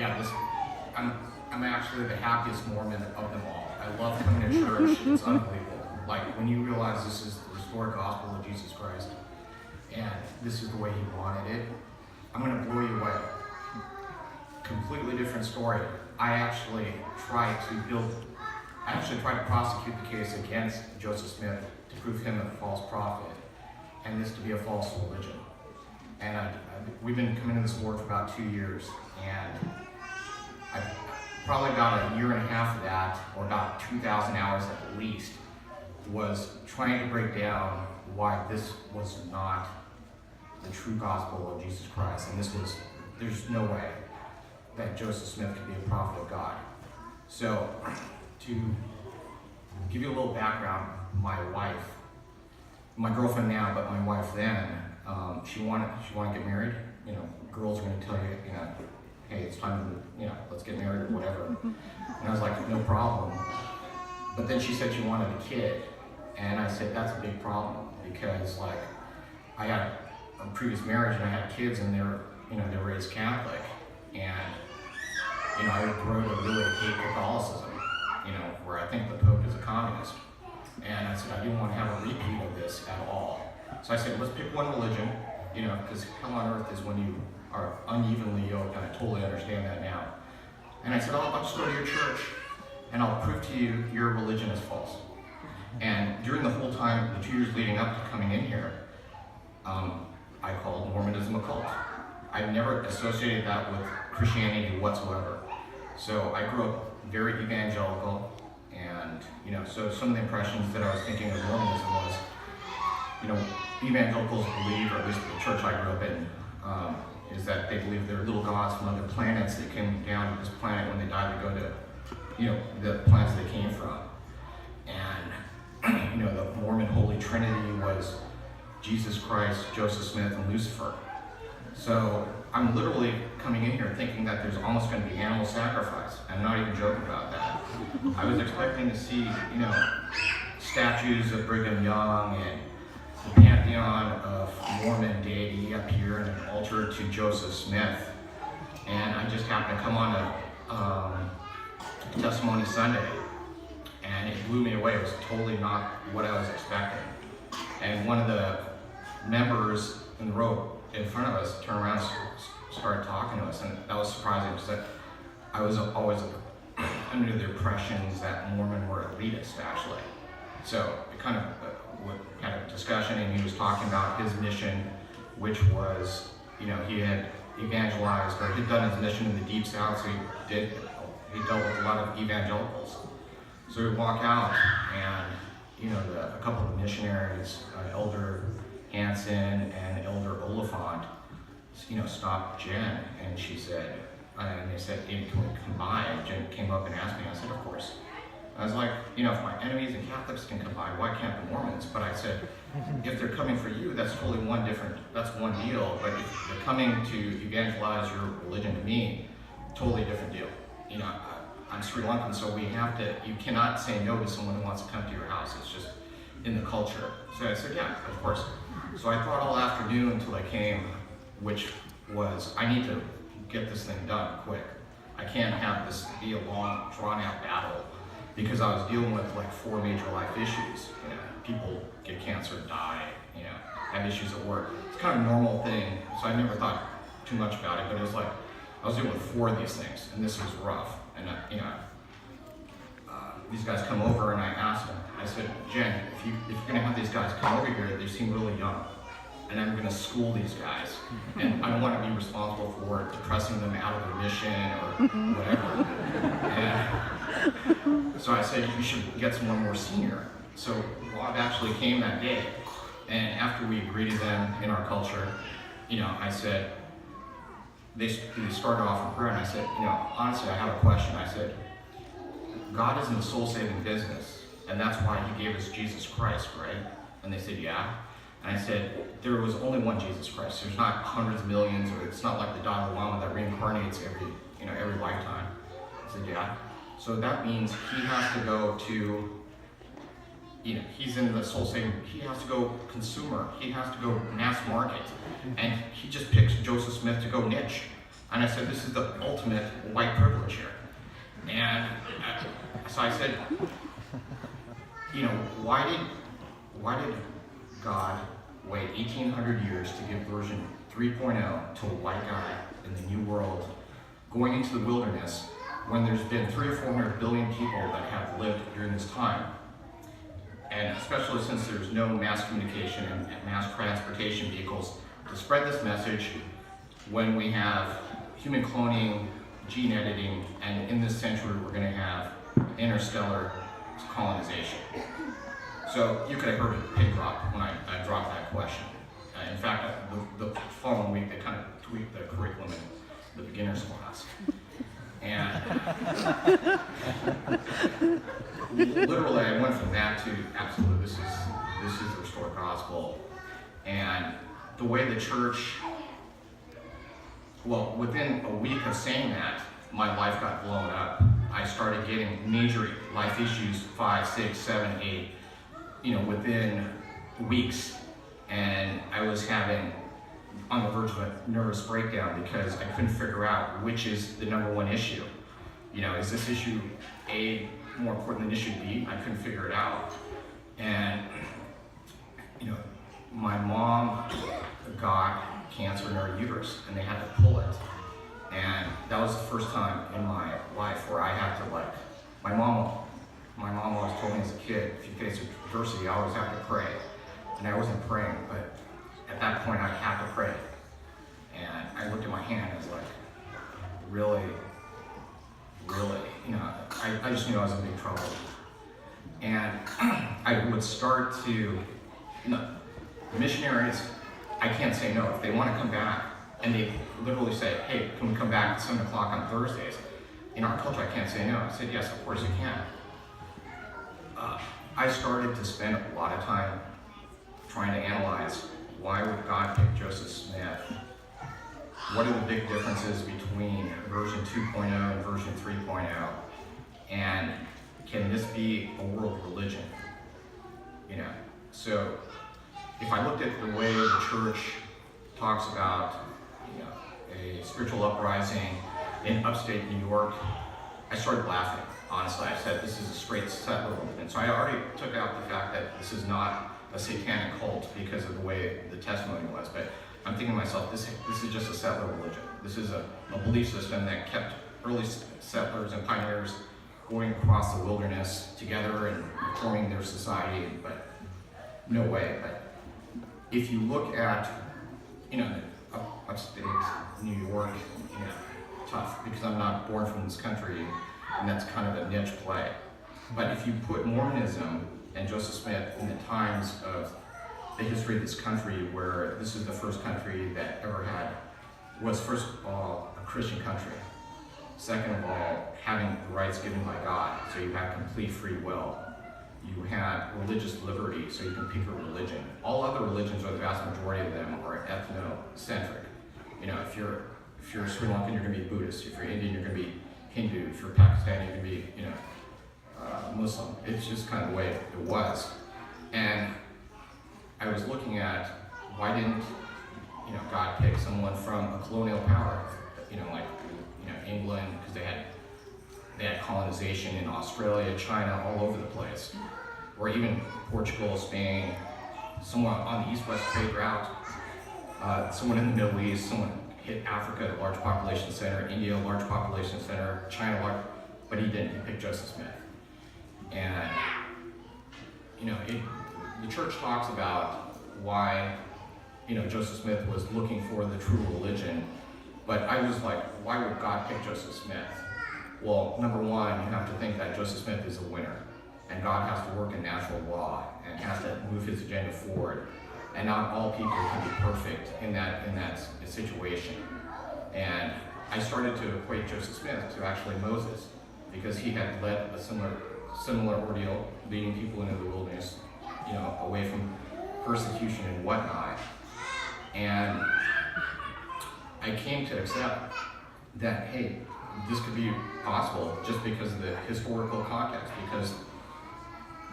I'm actually the happiest Mormon of them all. I love coming to church. It's unbelievable. Like when you realize this is the restored gospel of Jesus Christ, and this is the way He wanted it, I'm going to blow you away. Completely different story. I actually tried to prosecute the case against Joseph Smith to prove him a false prophet and this to be a false religion. And we've been coming to this war for about 2 years, and I probably about a year and a half of that, or about 2,000 hours at least, was trying to break down why this was not the true gospel of Jesus Christ. And there's no way that Joseph Smith could be a prophet of God. So, to give you a little background, my wife, my girlfriend now, but my wife then, she wanted to get married. You know, girls are going to tell you, you know, hey, it's time to, let's get married or whatever. And I was like, no problem. But then she said she wanted a kid. And I said, that's a big problem, because like, I had a previous marriage and I had kids, and they were raised Catholic. And, I would grow to really hate Catholicism, where I think the Pope is a communist. And I said, I didn't want to have a repeat of this at all. So I said, let's pick one religion, because hell on earth is when you are unevenly yoked, and I totally understand that now. And I said, I'll just go to your church, and I'll prove to you your religion is false. And during the whole time, the 2 years leading up to coming in here, I called Mormonism a cult. I've never associated that with Christianity whatsoever. So I grew up very evangelical, and so some of the impressions that I was thinking of Mormonism was, evangelicals believe, or at least the church I grew up in, is that they believe there are little gods from other planets that came down to this planet when they died to go to, the planets they came from. And, the Mormon Holy Trinity was Jesus Christ, Joseph Smith, and Lucifer. So I'm literally coming in here thinking that there's almost going to be animal sacrifice. I'm not even joking about that. I was expecting to see, statues of Brigham Young and the pantheon of Mormon deity up here and an altar to Joseph Smith. And I just happened to come on a Testimony Sunday, and it blew me away. It was totally not what I was expecting. And one of the members in the row in front of us turned around and started talking to us, and that was surprising, because I was always under the impressions that Mormon were elitist, actually. So it kind of had a discussion, and he was talking about his mission, which was, he had evangelized, or he'd done his mission in the Deep South, so he dealt with a lot of evangelicals. So we'd walk out, and a couple of missionaries, Elder Hansen and Elder Oliphant, stopped Jen, and she said, and they said, can we come by? And Jen came up and asked me. I said, of course. I was like, if my enemies and Catholics can come by, why can't the Mormons? But I said, if they're coming for you, that's totally that's one deal. But if they're coming to evangelize your religion to me, totally different deal. I'm Sri Lankan, so you cannot say no to someone who wants to come to your house. It's just in the culture. So I said, yeah, of course. So I thought all afternoon until I came, which was, I need to get this thing done quick. I can't have this be a long, drawn-out battle, because I was dealing with like 4 major life issues. People get cancer, die, have issues at work. It's kind of a normal thing, so I never thought too much about it, but it was like, I was dealing with 4 of these things, and this was rough. And these guys come over, and I asked them, I said, Jen, if you're gonna have these guys come over here, they seem really young, and I'm gonna school these guys, and I don't want to be responsible for depressing them out of their mission or whatever. And so I said, you should get someone more senior. So Rob actually came that day, and after we greeted them in our culture, I said, they started off in prayer, and I said, honestly, I have a question. I said, God is in the soul-saving business, and that's why He gave us Jesus Christ, right? And they said, yeah. And I said, there was only one Jesus Christ. There's not hundreds of millions, or it's not like the Dalai Lama that reincarnates every lifetime. I said, yeah. So that means He has to go to, He's in the soul-saving, He has to go consumer, He has to go mass market, and He just picks Joseph Smith to go niche. And I said, this is the ultimate white privilege here. And so I said, you know, why did God wait 1,800 years to give version 3.0 to a white guy in the New World going into the wilderness when there's been 300 or 400 billion people that have lived during this time? And especially since there's no mass communication and mass transportation vehicles to spread this message, when we have human cloning, gene editing, and in this century we're going to have interstellar colonization. So you could have heard a pin drop when I dropped that question. In fact, the following week they kind of tweaked the curriculum in the beginner's class. And literally I went from that to absolutely this is the restored gospel. And the way the church, well, within a week of saying that, my life got blown up. I started getting major life issues, 5, 6, 7, 8, you know, within weeks. And I was having on the verge of a nervous breakdown because I couldn't figure out which is the number one issue. You know, is this issue A more important than issue B? I couldn't figure it out. And, you know, my mom got cancer in her uterus and they had to pull it. And that was the first time in my life where I had to, like, my mom always told me as a kid, if you face adversity, you always have to pray. And I wasn't praying, but at that point I had to pray. And I looked at my hand and was like, really, you know, I just knew I was in big trouble. And I would start to, you know, missionaries, I can't say no. If they want to come back, and they literally say, hey, can we come back at 7 o'clock on Thursdays? In our culture, I can't say no. I said, yes, of course you can. I started to spend a lot of time trying to analyze, why would God pick Joseph Smith? What are the big differences between version 2.0 and version 3.0? And can this be a world religion? You know, so if I looked at the way the church talks about, you know, a spiritual uprising in upstate New York, I started laughing. Honestly, I said, this is a straight settler movement. So I already took out the fact that this is not a satanic cult because of the way the testimony was. But I'm thinking to myself, this is just a settler religion. This is a belief system that kept early settlers and pioneers going across the wilderness together and forming their society. But no way. But if you look at, you know, upstate New York, you know, tough, because I'm not born from this country, and that's kind of a niche play. But if you put Mormonism and Joseph Smith in the times of the history of this country, where this is the first country that ever was first of all a Christian country, second of all having the rights given by God, so you have complete free will. You have religious liberty, so you can pick a religion. All other religions, or the vast majority of them, are ethnocentric. You know, if you're Sri Lankan, you're going to be Buddhist. If you're Indian, you're going to be Hindu. If you're Pakistani, you're going to be, you know, Muslim. It's just kind of the way it was. And I was looking at, why didn't, you know, God pick someone from a colonial power, you know, like, you know, England, because they had colonization in Australia, China, all over the place, or even Portugal, Spain, someone on the east-west trade route, someone in the Middle East, someone hit Africa, a large population center, India, a large population center, China, but he didn't. He picked Joseph Smith. And, you know, the church talks about why, you know, Joseph Smith was looking for the true religion, but I was like, why would God pick Joseph Smith? Well, number one, you have to think that Joseph Smith is a winner, and God has to work in natural law and has to move his agenda forward. And not all people can be perfect in that situation. And I started to equate Joseph Smith to actually Moses, because he had led a similar ordeal, leading people into the wilderness, you know, away from persecution and whatnot. And I came to accept that, hey, this could be possible just because of the historical context, because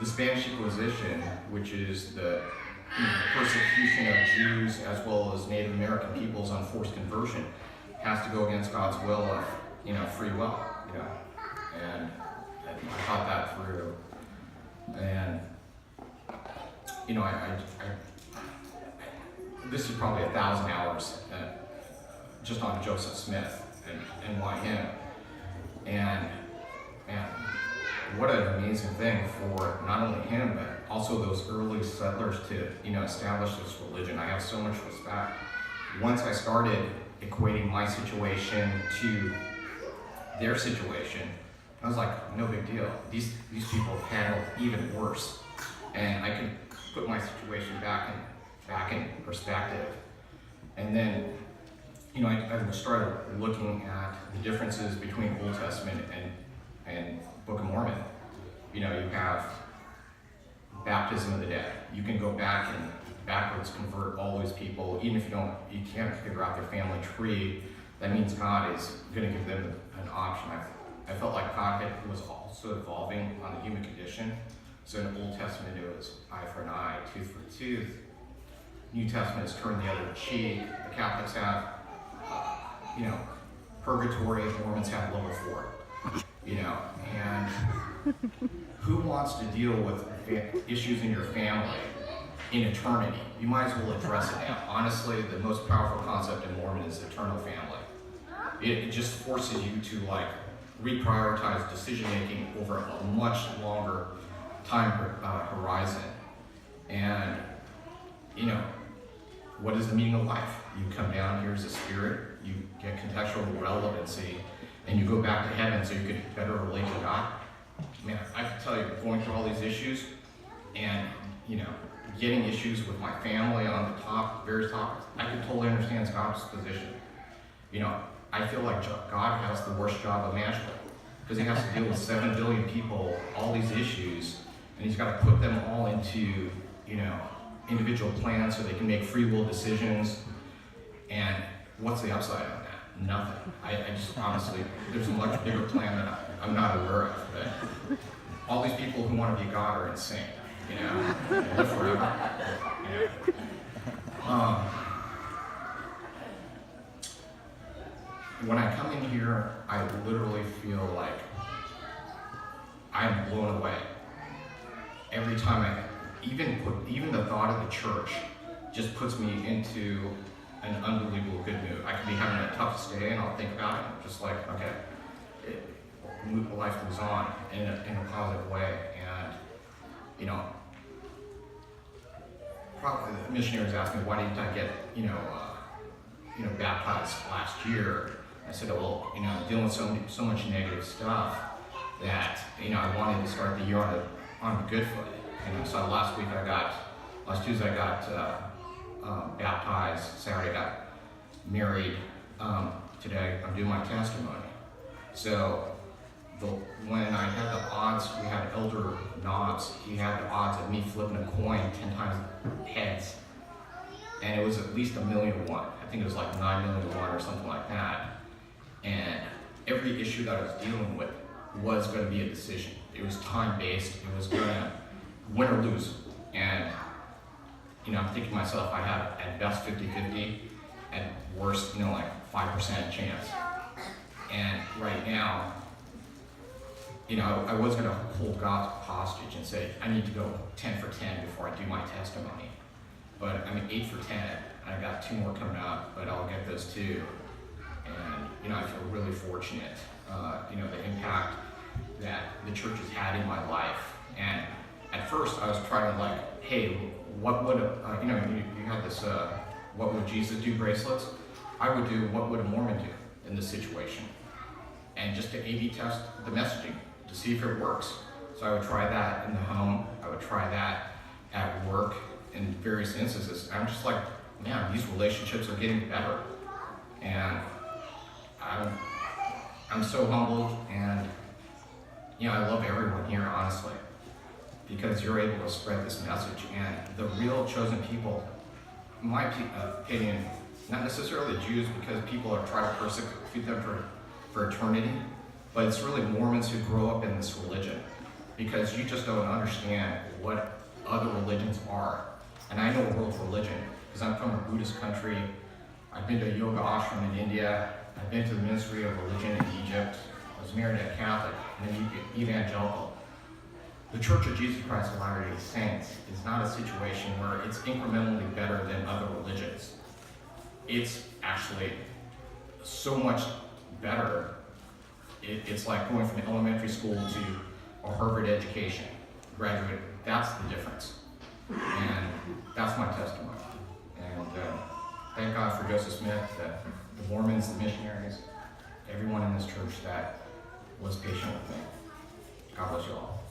the Spanish Inquisition, which is the persecution of Jews as well as Native American peoples on forced conversion, has to go against God's will of, free will, and I thought that through, and, this is probably 1,000 hours just on Joseph Smith and why him, and man, what an amazing thing for not only him, but also those early settlers to, establish this religion. I have so much respect. Once I started equating my situation to their situation, I was like, no big deal. These people handled even worse. And I could put my situation back in perspective. And then, I started looking at the differences between Old Testament and Book of Mormon. You have baptism of the dead. You can go back and backwards convert all those people, even if you can't figure out their family tree. That means God is going to give them an option. I felt like God was also evolving on the human condition. So in the Old Testament, it was eye for an eye, tooth for a tooth. New Testament is turn the other cheek. The Catholics have, purgatory. Mormons have level 4. And who wants to deal with issues in your family in eternity? You might as well address it now. Honestly, the most powerful concept in Mormon is eternal family. It just forces you to reprioritize decision making over a much longer time horizon. And what is the meaning of life? You come down here as a spirit, you get contextual relevancy, and you go back to heaven so you can better relate to God. Man, I can tell you, going through all these issues and, getting issues with my family on the various topics, I can totally understand God's position. I feel like God has the worst job imaginable because he has to deal with 7 billion people, all these issues, and he's got to put them all into, individual plans so they can make free will decisions. And what's the upside on that? Nothing. I just honestly, there's a much bigger plan that I'm not aware of. But all these people who want to be God are insane. They live forever. When I come in here, I literally feel like I'm blown away. Every time even the thought of the church just puts me into an unbelievable good mood. I can be having a tough day and I'll think about it, just like, okay, life moves on in a positive way. And, probably the missionaries asked me, why didn't I get, baptized last year? I said, well, dealing with so much negative stuff that, I wanted to start the year on a good foot. So last Tuesday I got baptized, Saturday I got married, today I'm doing my testimony. So when I had the odds, we had Elder Knobs, he had the odds of me flipping a coin 10 times heads. And it was at least 1,000,000 to 1. I think it was like 9,000,000 to 1 or something like that. And every issue that I was dealing with was going to be a decision. It was time-based. It was going to win or lose. And, I'm thinking to myself, I have at best 50-50, at worst, 5% chance. And right now, I was going to hold God hostage and say, I need to go 10 for 10 before I do my testimony. But I'm 8 for 10, and I got 2 more coming up, but I'll get those 2. And, I feel really fortunate, the impact that the church has had in my life. And at first, I was trying to hey, what would, you had this, what would Jesus do bracelets? I would do, what would a Mormon do in this situation? And just to A/B test the messaging to see if it works. So I would try that in the home. I would try that at work in various instances. I'm just like, man, these relationships are getting better. And I'm so humbled, and I love everyone here, honestly, because you're able to spread this message. And the real chosen people, in my opinion, not necessarily Jews, because people are trying to persecute them for eternity, but it's really Mormons who grow up in this religion, because you just don't understand what other religions are. And I know a world religion because I'm from a Buddhist country. I've been to a yoga ashram in India. I've I've been to the Ministry of Religion in Egypt. I was married to a Catholic and an evangelical. The Church of Jesus Christ of Latter-day Saints is not a situation where it's incrementally better than other religions. It's actually so much better. It's like going from elementary school to a Harvard education, graduate. That's the difference. And that's my testimony. And thank God for Joseph Smith, the Mormons, the missionaries, everyone in this church that was patient with me. God bless you all.